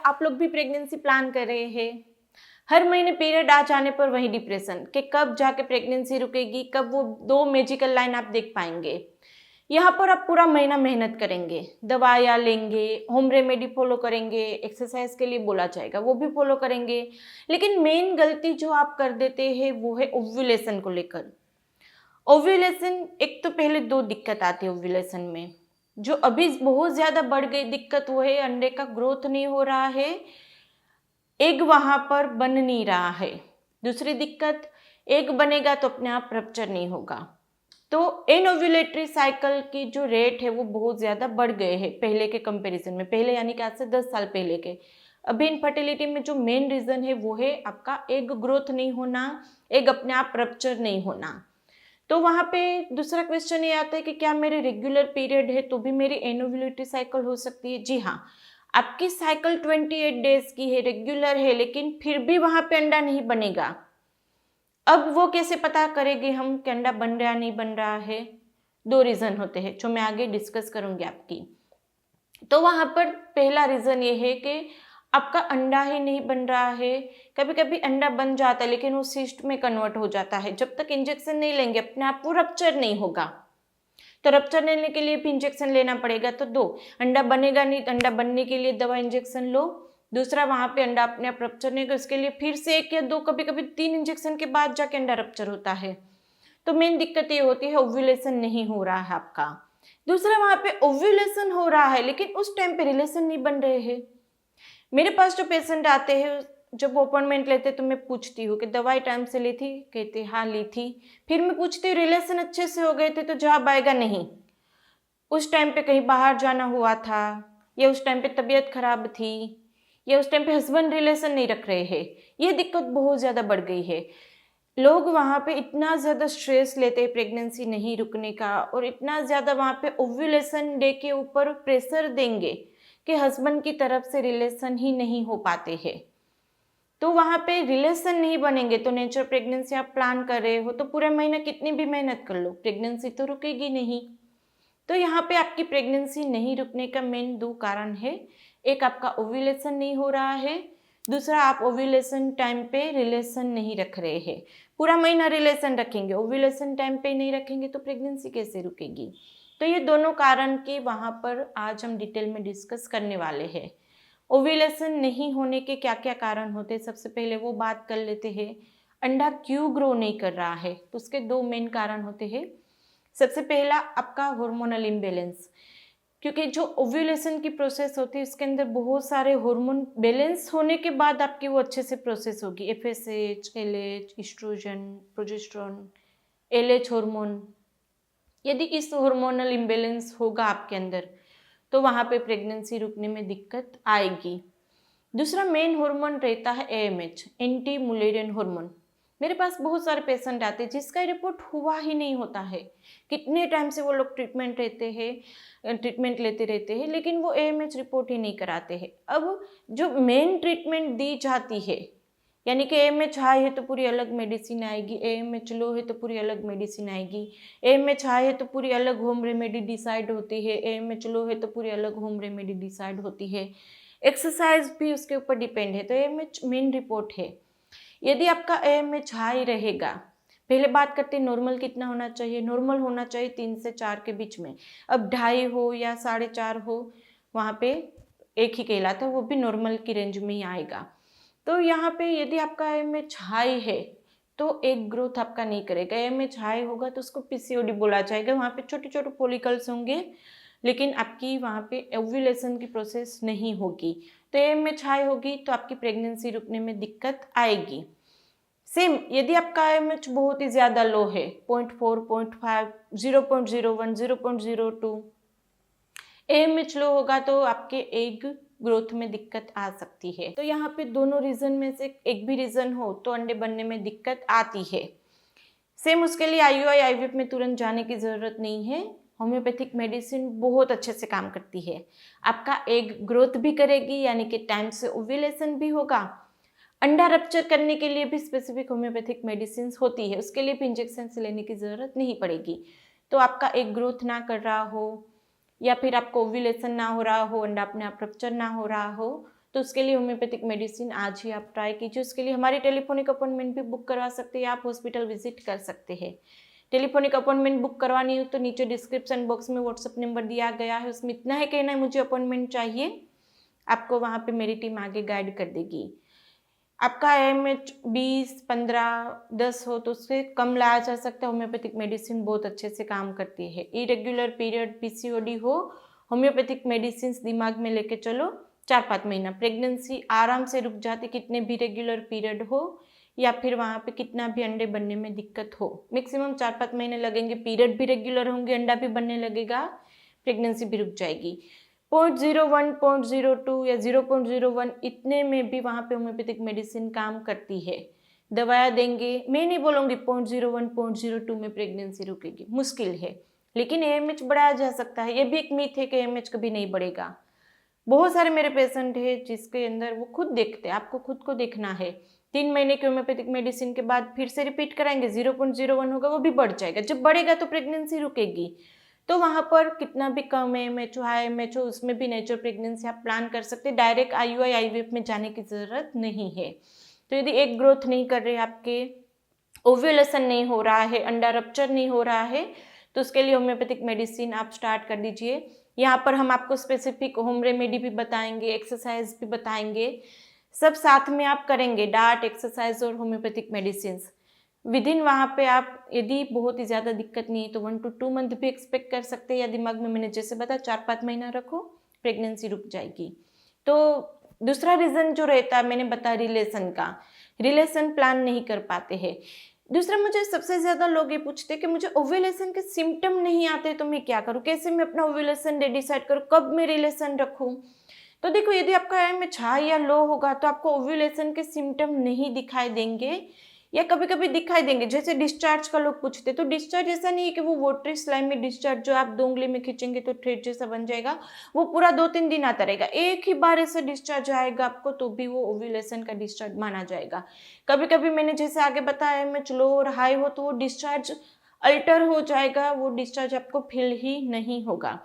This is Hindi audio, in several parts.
आप लोग भी प्रेगनेंसी प्लान कर रहे हैं, हर महीने पीरियड आ जाने पर वही डिप्रेशन कि कब जाके प्रेगनेंसी रुकेगी, कब वो 2 मैजिकल लाइन आप देख पाएंगे। यहाँ पर आप पूरा महीना मेहनत करेंगे, दवाइयाँ लेंगे, होम रेमेडी फॉलो करेंगे, एक्सरसाइज के लिए बोला जाएगा वो भी फॉलो करेंगे, लेकिन मेन गलती जो आप कर देते हैं वो है ओव्यूलेशन को लेकर। ओव्यूलेशन, एक तो पहले 2 दिक्कत आती है ओव्यूलेशन में, जो अभी बहुत ज़्यादा बढ़ गई दिक्कत वो है अंडे का ग्रोथ नहीं हो रहा है, एग वहाँ पर बन नहीं रहा है। दूसरी दिक्कत, एग बनेगा तो अपने आप रप्चर नहीं होगा। तो एनओव्यूलेटरी साइकिल की जो रेट है वो बहुत ज़्यादा बढ़ गए हैं पहले के कंपैरिजन में, पहले यानी कि आज से 10 साल पहले के। अभी इनफर्टिलिटी में जो मेन रीज़न है वो है आपका एग ग्रोथ नहीं होना, एग अपने आप रप्चर नहीं होना। तो वहाँ पे दूसरा क्वेश्चन ये आता है कि क्या मेरे रेगुलर पीरियड है तो भी मेरी एनओव्यूलेटरी साइकिल हो सकती है? जी हाँ, आपकी साइकिल 28 डेज की है, रेगुलर है, लेकिन फिर भी वहाँ पे अंडा नहीं बनेगा। अब वो कैसे पता करेंगे हम कि अंडा बन रहा नहीं बन रहा है? 2 रीज़न होते हैं जो मैं आगे डिस्कस करूँगी आपकी। तो वहाँ पर पहला रीज़न ये है कि आपका अंडा ही नहीं बन रहा है। कभी कभी अंडा बन जाता है लेकिन वो सिस्ट में कन्वर्ट हो जाता है, जब तक इंजेक्शन नहीं लेंगे अपने आप वो रप्चर नहीं होगा। तो रप्चर लेने के लिए भी इंजेक्शन लेना पड़ेगा। तो 2, अंडा बनेगा नहीं, अंडा बनने के लिए दवा इंजेक्शन लो। दूसरा, वहाँ पे अंडा अपने आप रप्चर नहीं होगा, उसके लिए फिर से 1 या 2, कभी कभी 3 इंजेक्शन के बाद जाके अंडा रप्चर होता है। तो मेन दिक्कत ये होती है ओव्यूलेशन नहीं हो रहा है आपका। दूसरा, वहाँ पे ओव्यूलेशन हो रहा है लेकिन उस टाइम पे रिलेशन नहीं बन रहे हैं। मेरे पास जो पेशेंट आते हैं, जब अपॉइंटमेंट लेते तो मैं पूछती हूँ कि दवाई टाइम से ली थी? कहते हाँ ली थी। फिर मैं पूछती हूँ रिलेशन अच्छे से हो गए थे? तो जवाब आएगा नहीं, उस टाइम पे कहीं बाहर जाना हुआ था, या उस टाइम पे तबीयत खराब थी, या उस टाइम पे हस्बैंड रिलेशन नहीं रख रहे हैं। ये दिक्कत बहुत ज़्यादा बढ़ गई है। लोग वहाँ पे इतना ज़्यादा स्ट्रेस लेते हैं प्रेगनेंसी नहीं रुकने का, और इतना ज़्यादा वहाँ पे ओव्यूलेशन डे के ऊपर प्रेशर देंगे कि हस्बैंड की तरफ से रिलेशन ही नहीं हो पाते हैं। तो वहाँ पे रिलेशन नहीं बनेंगे तो नेचुरल प्रेगनेंसी आप प्लान कर रहे हो तो पूरा महीना कितनी भी मेहनत कर लो, प्रेगनेंसी तो रुकेगी नहीं। तो यहाँ पे आपकी प्रेगनेंसी नहीं रुकने का मेन 2 कारण है। एक, आपका ओव्यूलेशन नहीं हो रहा है। दूसरा, आप ओव्यूलेशन टाइम पे रिलेशन नहीं रख रहे हैं। पूरा महीना रिलेशन रखेंगे, ओव्यूलेशन टाइम पे नहीं रखेंगे तो प्रेगनेंसी कैसे रुकेगी? तो ये दोनों कारण की वहाँ पर आज हम डिटेल में डिस्कस करने वाले हैं। ओव्यूलेशन नहीं होने के क्या क्या कारण होते हैं, सबसे पहले वो बात कर लेते हैं। अंडा क्यों ग्रो नहीं कर रहा है? तो उसके 2 मेन कारण होते हैं। सबसे पहला, आपका हार्मोनल इम्बैलेंस, क्योंकि जो ओव्यूलेशन की प्रोसेस होती है उसके अंदर बहुत सारे हार्मोन बैलेंस होने के बाद आपकी वो अच्छे से प्रोसेस होगी। FSH, LH, oestrogen, progesterone, LH hormone. यदि इस हार्मोनल इम्बैलेंस होगा आपके अंदर तो वहाँ पे प्रेगनेंसी रुकने में दिक्कत आएगी। दूसरा मेन हार्मोन रहता है एएमएच, एंटी मुलेरियन हार्मोन। मेरे पास बहुत सारे पेशेंट आते हैं जिसका रिपोर्ट हुआ ही नहीं होता है, कितने टाइम से वो लोग ट्रीटमेंट लेते रहते हैं लेकिन वो एएमएच रिपोर्ट ही नहीं कराते हैं। अब जो मेन ट्रीटमेंट दी जाती है, यानी कि एएमएच हाई है तो पूरी अलग मेडिसिन आएगी, एएमएच लो है तो पूरी अलग मेडिसिन आएगी, एएमएच हाई है तो पूरी अलग होम रेमेडी डिसाइड होती है, एएमएच लो है तो पूरी अलग होम रेमेडी डिसाइड होती है। एक्सरसाइज भी उसके ऊपर डिपेंड है। तो एएमएच मेन रिपोर्ट है। यदि आपका एएमएच हाई रहेगा, पहले बात करते हैं नॉर्मल कितना होना चाहिए। नॉर्मल होना चाहिए 3 से 4 के बीच में। अब 2.5 हो या 4.5 हो, वहाँ पे एक ही कहलाता है, वो भी नॉर्मल की रेंज में ही आएगा। तो यहाँ पे यदि आपका एएमएच हाई है तो एग ग्रोथ आपका नहीं करेगा। एएमएच हाई होगा तो उसको पीसीओडी बोला जाएगा, वहाँ पे छोटे छोटे फॉलिकल्स होंगे लेकिन आपकी वहाँ पे ओव्यूलेशन की प्रोसेस नहीं होगी। तो एएमएच हाई होगी तो आपकी प्रेगनेंसी रुकने में दिक्कत आएगी। सेम यदि आपका एएमएच बहुत ही ज़्यादा लो है, 0.4, 0.5, 0.01, 0.02, एएमएच लो होगा तो आपके एग ग्रोथ में दिक्कत आ सकती है। तो यहाँ पे दोनों रीज़न में से एक भी रीज़न हो तो अंडे बनने में दिक्कत आती है। सेम उसके लिए आईयूआई आईवीएफ में तुरंत जाने की ज़रूरत नहीं है। होम्योपैथिक मेडिसिन बहुत अच्छे से काम करती है, आपका एग ग्रोथ भी करेगी, यानी कि टाइम से ओव्यूलेशन भी होगा। अंडा रप्चर करने के लिए भी स्पेसिफिक होम्योपैथिक मेडिसिन होती है, उसके लिए भी इंजेक्शन से लेने की ज़रूरत नहीं पड़ेगी। तो आपका एग ग्रोथ ना कर रहा हो या फिर आपको ओव्यूलेशन ना हो रहा हो, अंडा अपने आप रप्चर ना हो रहा हो, तो उसके लिए होम्योपैथिक मेडिसिन आज ही आप ट्राई कीजिए। उसके लिए हमारी टेलीफोनिक अपॉइंटमेंट भी बुक करवा सकते हैं, आप हॉस्पिटल विजिट कर सकते हैं। टेलीफोनिक अपॉइंटमेंट बुक करवानी हो तो नीचे डिस्क्रिप्शन बॉक्स में व्हाट्सअप नंबर दिया गया है, उसमें इतना है कहना है मुझे अपॉइंटमेंट चाहिए, आपको वहाँ पे मेरी टीम आगे गाइड कर देगी। आपका AMH 20, 15, 10 हो तो उससे कम लाया जा सकता है। होम्योपैथिक मेडिसिन बहुत अच्छे से काम करती है। इरेग्युलर पीरियड, PCOD हो, होम्योपैथिक मेडिसिन दिमाग में लेके चलो, 4-5 महीना प्रेगनेंसी आराम से रुक जाती, कितने भी रेगुलर पीरियड हो या फिर वहाँ पे कितना भी अंडे बनने में दिक्कत हो, मैक्सिमम 4-5 महीने लगेंगे। पीरियड भी रेगुलर होंगे, अंडा भी बनने लगेगा, प्रेगनेंसी भी रुक जाएगी। 0.01, 0.02 या 0.01 इतने में भी वहाँ पे होम्योपैथिक मेडिसिन काम करती है। दवाया देंगे, मैं नहीं बोलूँगी 0.01, 0.02 में प्रेगनेंसी रुकेगी, मुश्किल है, लेकिन AMH बढ़ाया जा सकता है। ये भी एक मिथ है कि AMH कभी नहीं बढ़ेगा। बहुत सारे मेरे पेशेंट हैं जिसके अंदर वो खुद देखते हैं, आपको खुद को देखना है। 3 महीने की होम्योपैथिक मेडिसिन के बाद फिर से रिपीट कराएंगे, 0.01 होगा, वो भी बढ़ जाएगा। जब बढ़ेगा तो प्रेगनेंसी रुकेगी। तो वहाँ पर कितना भी कम AMH हो, हाई AMH हो, उसमें भी नेचुरल प्रेगनेंसी आप प्लान कर सकते हैं। डायरेक्ट IUI IVF में जाने की ज़रूरत नहीं है। तो यदि एग ग्रोथ नहीं कर रहे, आपके ओव्यूलेशन नहीं हो रहा है, अंडा रप्चर नहीं हो रहा है, तो उसके लिए होम्योपैथिक मेडिसिन आप स्टार्ट कर दीजिए। यहाँ पर हम आपको स्पेसिफिक होम रेमेडी भी बताएंगे, एक्सरसाइज भी बताएंगे, सब साथ में आप करेंगे, डाइट, एक्सरसाइज और होम्योपैथिक मेडिसिन विदिन। वहाँ पे आप यदि बहुत ही ज़्यादा दिक्कत नहीं है तो 1 to 2 मंथ भी एक्सपेक्ट कर सकते हैं, या दिमाग में मैंने जैसे बताया 4-5 महीना रखो, प्रेगनेंसी रुक जाएगी। तो दूसरा रीज़न जो रहता है मैंने बताया रिलेशन का, रिलेशन प्लान नहीं कर पाते हैं। दूसरा, मुझे सबसे ज़्यादा लोग ये पूछते हैं कि मुझे ओव्यूलेशन के सिम्टम नहीं आते तो मैं क्या करूँ, कैसे मैं अपना ओव्यूलेशन डे डिसाइड करूँ, कब मैं रिलेशन रखूँ। तो देखो, यदि आपका AMH हाई या लो होगा तो आपको ओव्यूलेशन के सिम्टम नहीं दिखाई देंगे, या कभी कभी दिखाई देंगे। जैसे डिस्चार्ज का लोग पूछते, तो डिस्चार्ज ऐसा नहीं है कि वो वाटरी स्लाइमी डिस्चार्ज जो आप 2 उंगली में खींचेंगे तो थ्रेड जैसा बन जाएगा, वो पूरा 2-3 दिन आता रहेगा। एक ही बार ऐसा डिस्चार्ज आएगा आपको तो भी वो ओव्यूलेशन का डिस्चार्ज माना जाएगा। कभी कभी मैंने जैसे आगे बताया AMH लो और हाई हो तो वो डिस्चार्ज अल्टर हो जाएगा, वो डिस्चार्ज आपको फील ही नहीं होगा।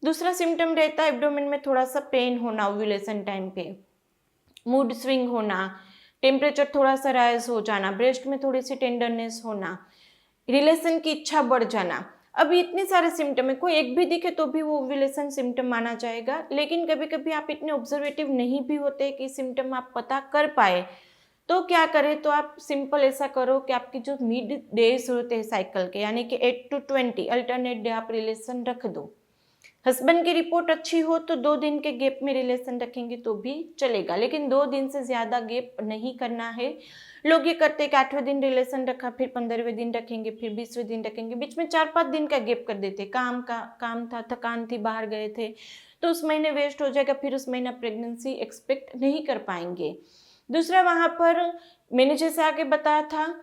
दूसरा सिम्टम रहता है एब्डोमेन में थोड़ा सा पेन होना, ओव्यूलेशन टाइम पे मूड स्विंग होना, टेम्परेचर थोड़ा सा राइज हो जाना, ब्रेस्ट में थोड़ी सी टेंडरनेस होना, रिलेशन की इच्छा बढ़ जाना। अब इतने सारे सिम्टम है, कोई एक भी दिखे तो भी वो ओव्यूलेशन सिम्टम माना जाएगा। लेकिन कभी कभी आप इतने ऑब्जर्वेटिव नहीं भी होते कि सिम्टम आप पता कर पाए, तो क्या करें, तो आप सिंपल ऐसा करो कि आपकी जो मिड डेज होते हैं साइकिल के, यानी कि 8 to 20 अल्टरनेट डे आप रिलेशन रख दो। हस्बैंड की रिपोर्ट अच्छी हो तो 2 दिन के गैप में रिलेशन रखेंगे तो भी चलेगा, लेकिन 2 दिन से ज़्यादा गैप नहीं करना है। लोग ये करते हैं कि 8वें दिन रिलेशन रखा, फिर 15वें दिन रखेंगे, फिर 20वें दिन रखेंगे, बीच में 4-5 दिन का गैप कर देते। काम था, थकान थी, बाहर गए थे, तो उस महीने वेस्ट हो जाएगा, फिर उस महीना प्रेगनेंसी एक्सपेक्ट नहीं कर पाएंगे। दूसरा, वहाँ पर मैंने जैसे आगे बताया था,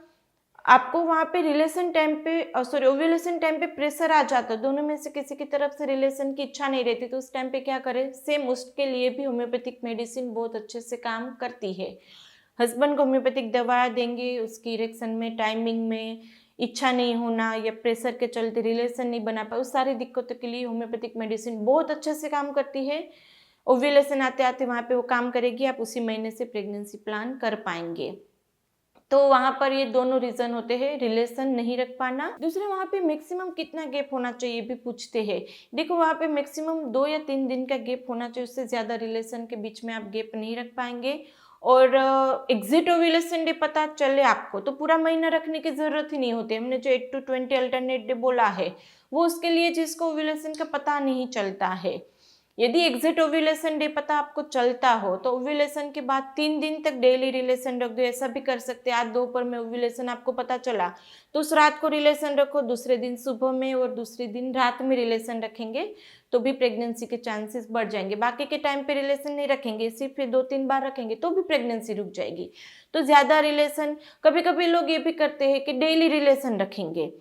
आपको वहाँ पे रिलेशन टाइम पे ओव्यूलेशन टाइम पे प्रेशर आ जाता है, दोनों में से किसी की तरफ से रिलेशन की इच्छा नहीं रहती, तो उस टाइम पे क्या करें, सेम उसके लिए भी होम्योपैथिक मेडिसिन बहुत अच्छे से काम करती है। हस्बैंड को होम्योपैथिक दवा देंगे, उसकी इरेक्शन में, टाइमिंग में इच्छा नहीं होना या प्रेशर के चलते रिलेशन नहीं बना पाए, उस सारी दिक्कतों के लिए होम्योपैथिक मेडिसिन बहुत अच्छे से काम करती है। ओव्यूलेशन आते आते वहाँ पे वो काम करेगी, आप उसी महीने से प्रेगनेंसी प्लान कर पाएंगे। तो वहाँ पर ये दोनों रीज़न होते हैं, रिलेशन नहीं रख पाना। दूसरा, वहाँ पे मैक्सिमम कितना गैप होना चाहिए भी पूछते हैं। देखो, वहाँ पे मैक्सिमम 2 या 3 दिन का गैप होना चाहिए, उससे ज़्यादा रिलेशन के बीच में आप गैप नहीं रख पाएंगे। और एग्जिट ओव्यूलेशन डे पता चले आपको तो पूरा महीना रखने की ज़रूरत ही नहीं होती। हमने जो 8 to 20 अल्टरनेट डे बोला है वो उसके लिए जिसको ओव्यूलेशन का पता नहीं चलता है। यदि एग्जिट ओव्यूलेशन डे पता आपको चलता हो तो ओव्यूलेशन के बाद 3 दिन तक डेली रिलेशन रख दो। ऐसा भी कर सकते हैं, आज दोपहर में ओव्यूलेशन आपको पता चला तो उस रात को रिलेशन रखो, दूसरे दिन सुबह में और दूसरे दिन रात में रिलेशन रखेंगे तो भी प्रेगनेंसी के चांसेस बढ़ जाएंगे। बाकी के टाइम पे रिलेशन नहीं रखेंगे, सिर्फ 2-3 बार रखेंगे तो भी प्रेगनेंसी रुक जाएगी। तो ज़्यादा रिलेशन, कभी कभी लोग ये भी करते हैं कि डेली रिलेशन रखेंगे,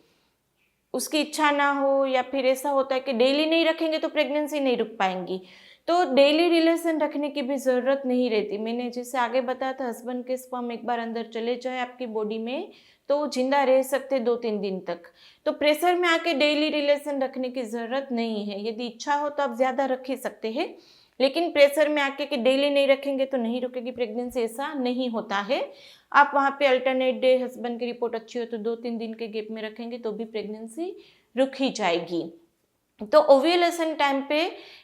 उसकी इच्छा ना हो, या फिर ऐसा होता है कि डेली नहीं रखेंगे तो प्रेगनेंसी नहीं रुक पाएंगी। तो डेली रिलेशन रखने की भी ज़रूरत नहीं रहती। मैंने जैसे आगे बताया था, हस्बैंड के स्पर्म एक बार अंदर चले जाए आपकी बॉडी में तो वो जिंदा रह सकते 2-3 दिन तक। तो प्रेशर में आके डेली रिलेशन रखने की ज़रूरत नहीं है। यदि इच्छा हो तो आप ज़्यादा रख ही सकते हैं, लेकिन प्रेशर में आके कि डेली नहीं रखेंगे तो नहीं रुकेगी प्रेगनेंसी, ऐसा नहीं होता है। आप वहाँ पे अल्टरनेट डे हस्बैंड की रिपोर्ट अच्छी हो तो 2-3 दिन के गैप में रखेंगे तो भी प्रेगनेंसी रुक ही जाएगी। तो ओव्यूलेशन टाइम पे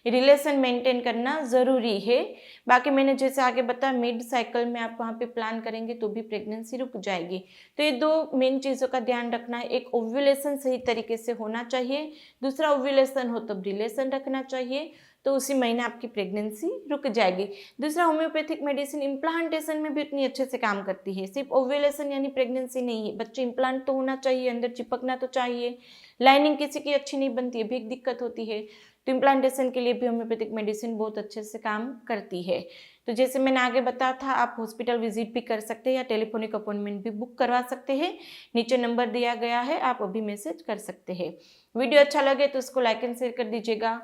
रिलेशन मेंटेन करना ज़रूरी है। बाकी मैंने जैसे आगे बताया मिड साइकिल में आप वहाँ पे प्लान करेंगे तो भी प्रेगनेंसी रुक जाएगी। तो ये 2 मेन चीज़ों का ध्यान रखना है, एक ओव्यूलेशन सही तरीके से होना चाहिए, दूसरा ओव्यूलेशन हो तब रिलेशन रखना चाहिए, तो उसी महीने आपकी प्रेगनेंसी रुक जाएगी। दूसरा, होम्योपैथिक मेडिसिन इम्प्लांटेशन में भी उतनी अच्छे से काम करती है, सिर्फ ओव्यूलेशन यानी प्रेगनेंसी नहीं है। बच्चे इम्प्लांट तो होना चाहिए, अंदर चिपकना तो चाहिए, लाइनिंग किसी की अच्छी नहीं बनती है, भी एक दिक्कत होती है, तो इम्प्लांटेशन के लिए भी होम्योपैथिक मेडिसिन बहुत अच्छे से काम करती है। तो जैसे मैंने आगे बताया था, आप हॉस्पिटल विजिट भी कर सकते हैं या टेलीफोनिक अपॉइंटमेंट भी बुक करवा सकते हैं, नीचे नंबर दिया गया है, आप अभी मैसेज कर सकते हैं। वीडियो अच्छा लगे तो उसको लाइक एंड शेयर कर दीजिएगा।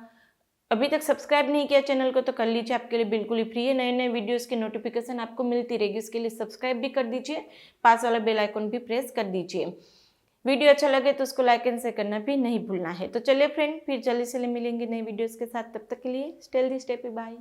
अभी तक सब्सक्राइब नहीं किया चैनल को तो कर लीजिए, आपके लिए बिल्कुल ही फ्री है। नए नए वीडियोस की नोटिफिकेशन आपको मिलती रहेगी, इसके लिए सब्सक्राइब भी कर दीजिए, पास वाला बेल आइकन भी प्रेस कर दीजिए। वीडियो अच्छा लगे तो उसको लाइक एंड शेयर करना भी नहीं भूलना है। तो चलिए फ्रेंड, फिर जल्दी से मिलेंगे नए वीडियोस के साथ, तब तक के लिए stay healthy, stay happy, bye.